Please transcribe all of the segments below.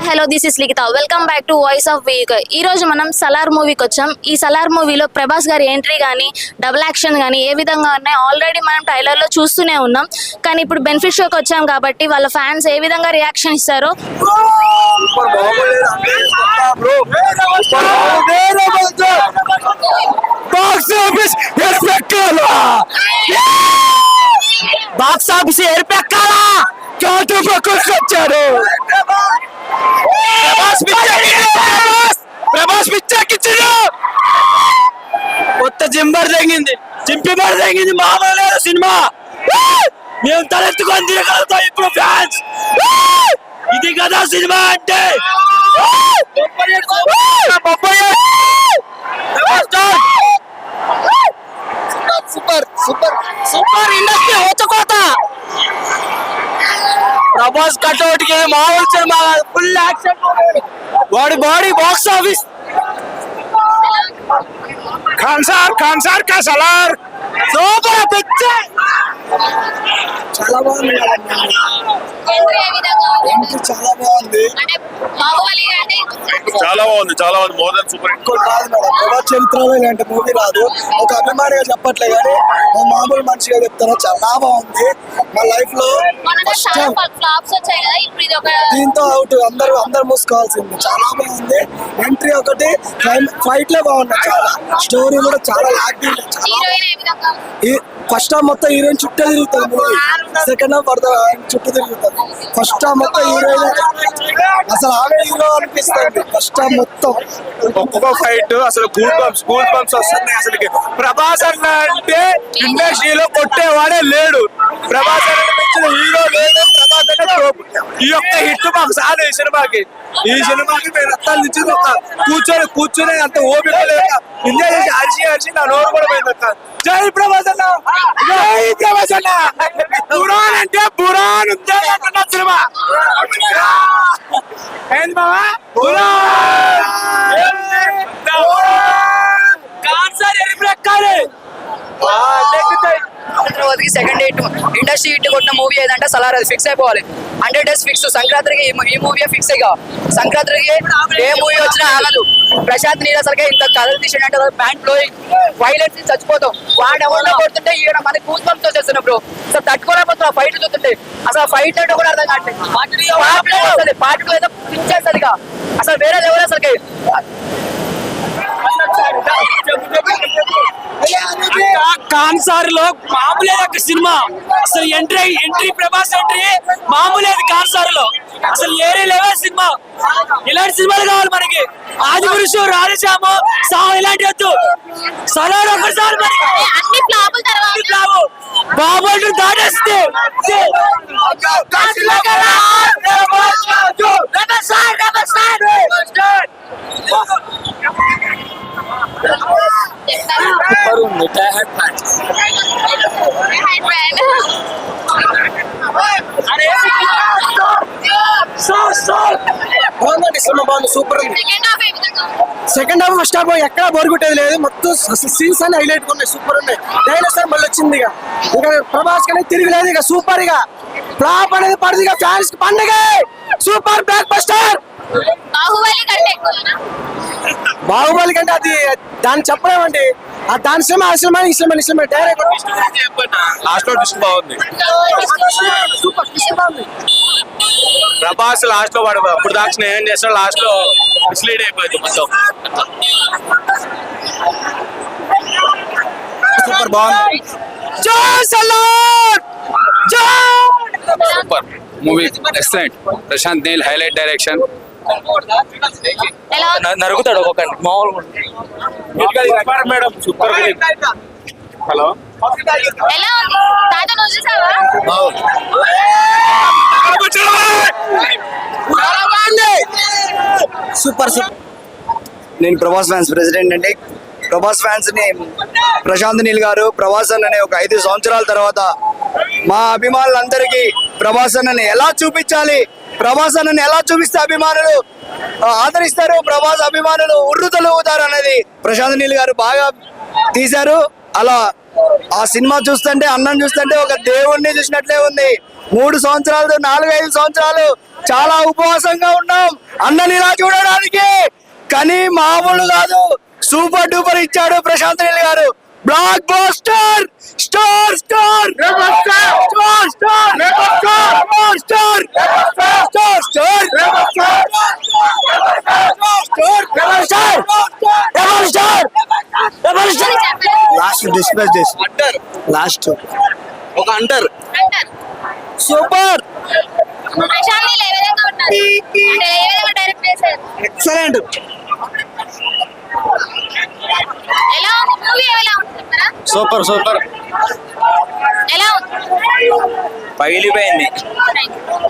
Hello, this is Likhita. Welcome back to voice of week. ఈ రోజు మనం సలార్ మూవీకి వచ్చాం. ఈ సలార్ మూవీలో ప్రభాస్ గారి ఎంట్రీ కానీ డబుల్ యాక్షన్ కానీ ఏ విధంగా ఉన్నాయి ఆల్రెడీ మనం ట్రైలర్లో చూస్తూనే ఉన్నాం. కానీ ఇప్పుడు బెనిఫిట్ షోకి వచ్చాం కాబట్టి వాళ్ళ ఫ్యాన్స్ ఏ విధంగా రియాక్షన్ ఇస్తారో బాక్స్ ఆఫీస్ ఏర్పెక్కాలా వచ్చాడు. ప్రభాస్ పిచ్చెక్కించాడు. కొత్త జింబర్ తెగింది, జింపిబర్ తెగింది. మామూలు సినిమా మేము తలెత్తుకొని తిరగలుగుతాం ఇప్పుడు ఫ్యాన్స్. ఇది కదా సినిమా అంటే. సూపర్ సూపర్ సూపర్ ఇండస్ట్రీ హోచకోత. ప్రభాస్ కట్అవుట్ కి మామూలు cinema, full action. Body body box office. Khan sir కా సలార్ సూపర్ పిక్చర్. చాలా బాగుంది, చాలా బాగుంది, చాలా బాగుంది, చాలా బాగుంది. More than super. ప్రభాస్ చరిత్రలో ఇలాంటి మూవీ రాదు. ఒక అభిమానిగా చెప్పట్లే కానీ మామూలు మనిషిగా చెప్తారా, చాలా బాగుంది. మా లైఫ్ లో దీంతో అవుట్ అందరు మూసుకోవాల్సింది. చాలా బాగుంది. ఎంట్రీ ఒకటి, ఫైట్ లే బాగున్నాయి. చాలా స్టోరీ కూడా చాలా యాక్టివ్. ఫస్ట్ హాఫ్ మొత్తం హీరోయిన్ చుట్టూ తిరుగుతుంది మూవీ. సెకండ్ హాఫ్ చుట్టూ తిరుగుతుంది. ఫస్ట్ హాఫ్ మొత్తం హీరోయిన్, అసలు ఆమె హీరో అనిపిస్తుంది. ఫస్ట్ హాఫ్ మొత్తం ఒక్కొక్క ఫైట్ అసలు గూడ్ బంప్స్ వస్తున్నాయి. అసలు ప్రభాస్ అన్న అంటే ఇండస్ట్రీలో కొట్టేవాడే లేడు. ప్రభాస్ అన్న మించిన హీరో లేడు. ప్రభాస్ అన్న ఈ యొక్క హిట్ మాకు సార్ ఈ సినిమాకి మేము రక్తాలు నుంచి కూర్చొని అంత ఓపిక లేక ఎంజాయ్ చేసి అరిచి నా నోరు కూడా పోయింది అక్క. జై ప్రభాస్ అన్న, జై ప్రభాస్ అన్న. పురాణ్ అంటే పురాణ్ ఉందా సినిమా. ఏంది బావా సెకండ్ హిట్ ఇండస్ట్రీ హిట్ కొట్టిన మూవీ ఏదంటే సలార్. అది ఫిక్స్ అయిపోవాలి. 100 days ఫిక్స్. సంక్రాంతికి ఈ మూవీ ఫిక్స్ అయ్యా. సంక్రాంతికి ఏ మూవీ వచ్చినా ఆగదు. ప్రశాంత్ నీల్ అసలుగా ఇంత కథలు తీసినట్టు ప్యాంట్ బ్లోయింగ్, వైలెన్స్ చచ్చిపోతాం. వాడు ఎవరన్నా కొడుతుంటే ఈయన మనకి కూస్ బంప్స్ వచ్చేస్తున్నాం బ్రో. అసలు తట్టుకోలేకపోతున్నా ఫైట్ చూస్తుంటే. అసలు ఫైట్ అంటే కూడా అర్థం కావట్లేదు. పార్టీ ఏదో పిచ్చేస్తుంది. అసలు వేరే లెవెల్ అసలుకి. కాన్సార్ లో మామూలేదు సినిమా. అసలు ఎంట్రీ ప్రభాస్ ఎంట్రీ మామూలేదు కాన్సార్ లో. అసలు వేరే లెవెల్ సినిమా. ఇలాంటి సినిమాలు కావాలి మనకి. ఆది పురుషు, రాధశ్యాము, సావు ఇలాంటి వద్దు. సలార్ ఒకసారి బాబు దాటేస్తే సూపర్ ఉంది. సెకండ్ హాఫ్ ఫస్ట్ హాఫ్ ఎక్కడ బోర్ కొట్టేది లేదు. మొత్తం సీన్స్ అన్ని హైలైట్ ఉన్నాయి. సూపర్ ఉన్నాయి. డైనోసార్ మళ్ళీ వచ్చింది. ఇక ప్రభాస్ కానీ తిరిగిలేదు. ఇక సూపర్. ఇక ఫ్లాప్ అనేది పడింది. ఇక ఫ్యాన్స్ పండుగ. Super block buster. బాహుబలి కంటే అది దాన్ని చెప్పలేమండి. దాని సినిమా అసలు ఇష్టమైన డైరెక్ట్ లాస్ట్ లో ట్విస్ట్ బాగుంది. ప్రభాస్ లాస్ట్ లో వాడు అప్పుడు దాకా ఏం చేస్తాడు, లాస్ట్ లో మిస్లీడ్ అయిపోయింది మొత్తం. సూపర్ బాగుంది. Super movie, excellent. Prashanth Neel highlight direction. నరుగుతాడు ఒక్కొక్కరిని మామూలుగా. Madam super. Hello super. నేను ప్రభాస్ ఫ్యాన్స్ ప్రెసిడెంట్ అండి. ప్రభాస్ ఫ్యాన్స్ ని ప్రశాంత్ నీల్ గారు ప్రభాస్ అన్నని ఒక 5 సంవత్సరాల తర్వాత మా అభిమానులందరికీ ప్రభాస్ అన్నని ఎలా చూపించాలి, ప్రభాస్ అన్నని ఎలా చూపిస్తే అభిమానులు ఆదరిస్తారు, ప్రభాస్ అభిమానులు ఉర్రుతలుగుతారు అనేది ప్రశాంత్ నీల్ గారు బాగా తీశారు. అలా ఆ సినిమా చూస్తుంటే అన్నం చూస్తుంటే ఒక దేవుణ్ణి చూసినట్లే ఉంది. 3 సంవత్సరాలు 4-5 సంవత్సరాలు చాలా ఉపవాసంగా ఉన్నాం అన్నని ఇలా చూడడానికి. కానీ మామూలు కాదు, సూపర్ డూపర్ ఇచ్చాడు ప్రశాంత్ నీల్ గారు. Block buster, star star star star star star last discuss చేసి లాస్ట్ ఒక అంటారు సూపర్ ప్రశాంత్ నీల్ ఏ విధంగా ఉన్నారు? అంటే ఏ విధంగా డైరెక్ట్ చేశారు? ఎక్సలెంట్. ఎలా ఉంది మూవీ? ఎలా ఉంది చెప్తారా? సూపర్ సూపర్ ఎలా ఉంది? పగిలిపోయింది.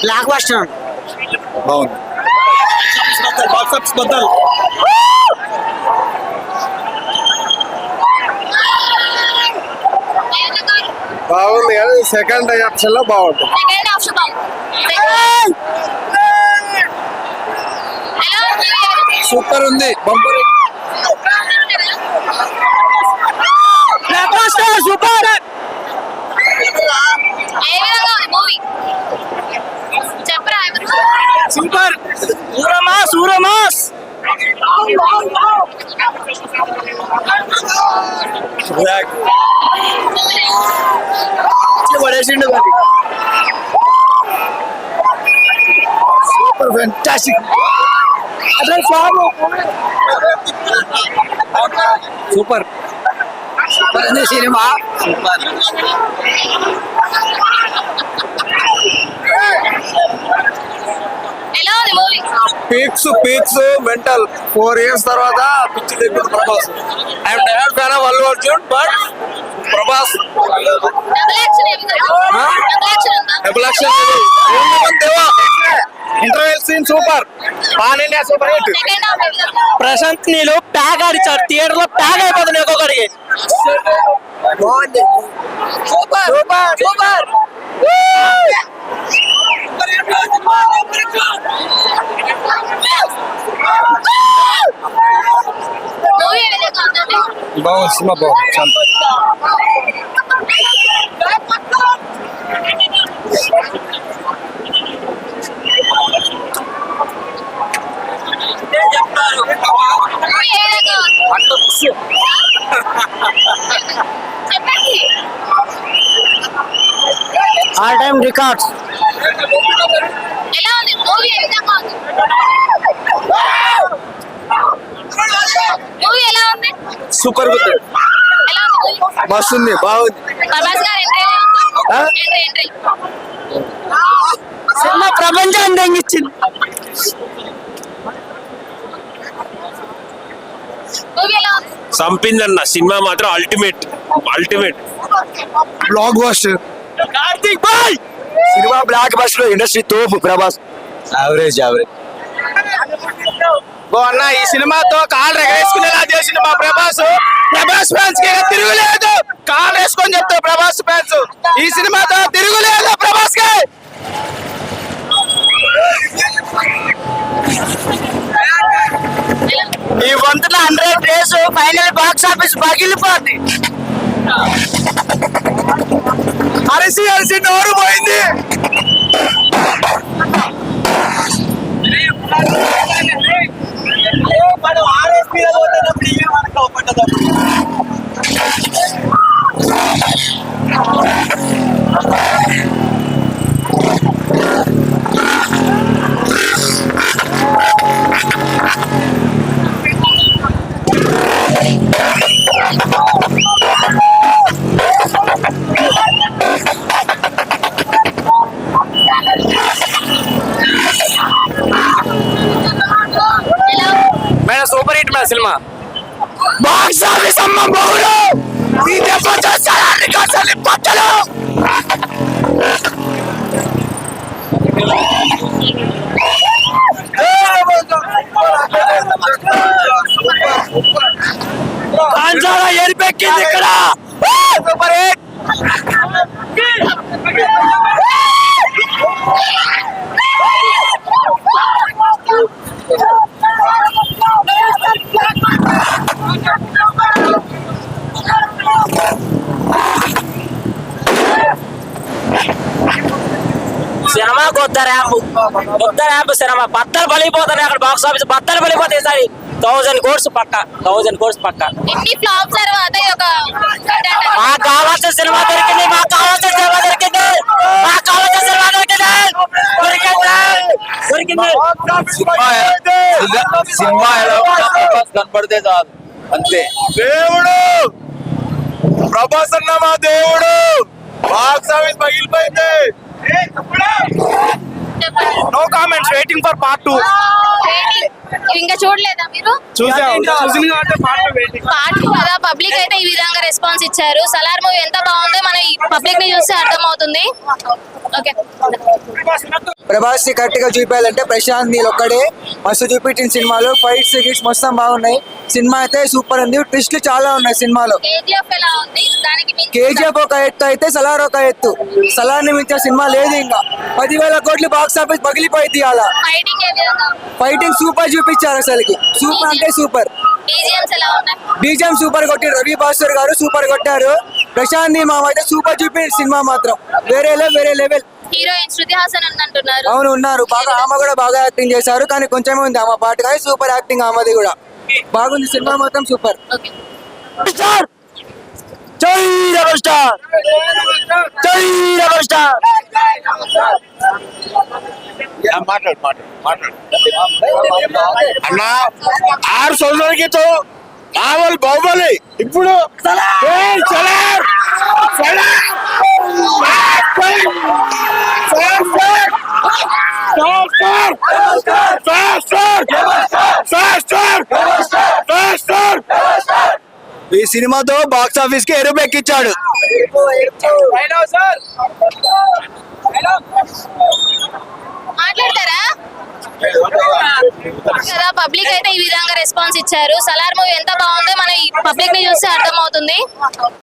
బ్లాక్ బస్టర్ బాగుంది. బాగుంది కానీ సెకండ్ ఆప్షన్ లో బాగుంటుంది. సెకండ్ ఆప్షన్ బాగుంది. ఎలా ఉంది? సూపర్ ఉంది. Bumper super. ఏ విధంగా ఉంది మూవీ? చెప్పరా ఎవరు? సూపర్. సూరమాస్ పడేసిండు. Super fantastic. Super cinema. ఎలా ఉంది మూవీ? పీక్స్ మెంటల్ 4 years తర్వాత పిచ్చి దగ్గర Prabhas. I'm direct fan of Allu Arjun but Prabhas double action ఏ విధంగా? డబుల్ యాక్షన్ ఉందా? Double action interval scene super. Pan India super hit. Second half ఏ విధంగా? ప్రశాంత్ నీళ్ళు ప్యాక్ ఆడిచారు థియేటర్ లో. ప్యాక్ అయిపోతుంది ఒక్కొక్కడికి. Super super super. మూవీ ఏ విధంగా ఉందండి? బాగుంది. సినిమా బాగుంది. మూవీ ఏ విధంగా ఉంది? చెప్పండి. All time records. ఎలా ఉంది మూవీ? ఏ విధంగా ఉంది మూవీ? ఎలా ఉంది? Super good. ఎలా ఉంది మూవీ? మస్తు ఉంది. బాగుంది. ప్రభాస్ గారు ఎంట్రీ సినిమా ప్రపంచాన్ని తెంగిచ్చింది. మూవీ ఎలా ఉంది? సంపిందన్న సినిమా మాత్రం అల్టిమేట్ బ్లాక్ బస్టర్. కార్తిక్ బాయ్ సినిమా బ్లాక్ బస్టర్. ఇండస్ట్రీ తోపు. ప్రభాస్ యావరేజ్. అన్న ఈ సినిమాతో కాళ్ళు ఎగరేసుకునేలా చేసింది మా ప్రభాస్ ఫ్యాన్స్ కి తిరుగులేదు. కాళ్ళు వేసుకొని చెప్తారు ప్రభాస్ ఫ్యాన్స్. ఈ సినిమాతో తిరుగులేదు ప్రభాస్ కి. ఈ వంతున 100 days ఫైనల్ బాక్స్ ఆఫీస్ పగిలిపోద్ది. అరిసి నోరు పోయింది. Madam super hit madam cinema. Box office అమ్మ బహుడు. ఈ దెబ్బ చూసారా కాసాలి పట్టలు. కాంచారా ఎరిపెక్కింది ఇక్కడ. Super hit. కొత్త ర్యాంప్ సినిమా బత్తలు పలిపోతున్నాయి అక్కడ బాక్స్ ఆఫీస్ బత్తలు పలిపోతాయి ఈసారి 1000 కోర్స్ పక్క 1000 కోర్స్ పక్క ఇన్ని ఫ్లాప్ తర్వాత ఈ ఒక కంటెంట్ మాకు కావాల్సిన సినిమా దొరికింది మాకు కావాల్సిన సినిమా దొరికింది మాకు కావాల్సిన సినిమా దొరికింది దొరికింది సినిమా కనపడితే చాలు అంతే. దేవుడు ప్రభాస్ అన్న మా దేవుడు. బాక్స్ ఆఫీస్ పగిలిపోయింది. No comments, waiting for part 2. ఇంకా చూడలేదా మీరు? పార్ట్ 2 కదా, పబ్లిక్ అయితే ఈ విధంగా రెస్పాన్స్ ఇచ్చారు. సలార్ మూవీ ఎంత బాగుందో మన పబ్లిక్ ని చూస్తే అర్థమవుతుంది. ఓకే, ప్రభాస్ ని కరెక్ట్ గా చూపించాలంటే ప్రశాంత్ నీల్ ఒక్కడే మస్తు చూపించిన సినిమాలు. ఫైట్స్ గిట్స్ మొత్తం బాగున్నాయి. సినిమా అయితే సూపర్ ఉంది. ట్విస్ట్లు చాలా ఉన్నాయి సినిమాలో. కేజీఎఫ్ ఎలా ఉంది? దానికి మించి కేజీఎఫ్ ఒక ఎత్తు అయితే సలార్ ఒక ఎత్తు. సలార్ ని మించిన సినిమా లేదు. ఇంకా 10,000 కోట్లు బాక్స్ ఆఫీస్ పగిలిపోయింది. అలా ఫైటింగ్ ఏ విధంగా? ఫైటింగ్ సూపర్ చూపించారు. అసలుకి సూపర్ అంటే సూపర్. BGMs ఎలా ఉన్నాయి? బీజం సూపర్ కొట్టి రవి భాస్కర్ గారు సూపర్ కొట్టారు. ప్రశాంత్ నీల్ మామ అయితే సూపర్ చూపించారు. సినిమా మాత్రం వేరే లెవెల్. హీరోయిన్ శృతి హాసన్ ఉందంటున్నారు. అవును ఉన్నారు. బాగా ఆమె కూడా బాగా యాక్టింగ్ చేశారు. కానీ కొంచెమే ఉంది ఆమె పాట. కానీ సూపర్ యాక్టింగ్ ఆమెది కూడా బాగుంది. సినిమా మొత్తం సూపర్. ఓకే, జై రెబల్ స్టార్ జై రెబల్ స్టార్ అన్నా 6 సంవత్సరాల క్రితం మామూలు బాహుబలి, ఇప్పుడు ఏయ్ సలార్! సలార్! ఈ సినిమాతో బాక్స్ ఆఫీస్ కి ఎరుపు ఎక్కించాడు. మాట్లాడతారా కదా? పబ్లిక్ అయితే ఈ విధంగా రెస్పాన్స్ ఇచ్చారు. సలార్ మూవీ ఎంత బాగుందో మన పబ్లిక్ ని చూస్తే అర్థమవుతుంది.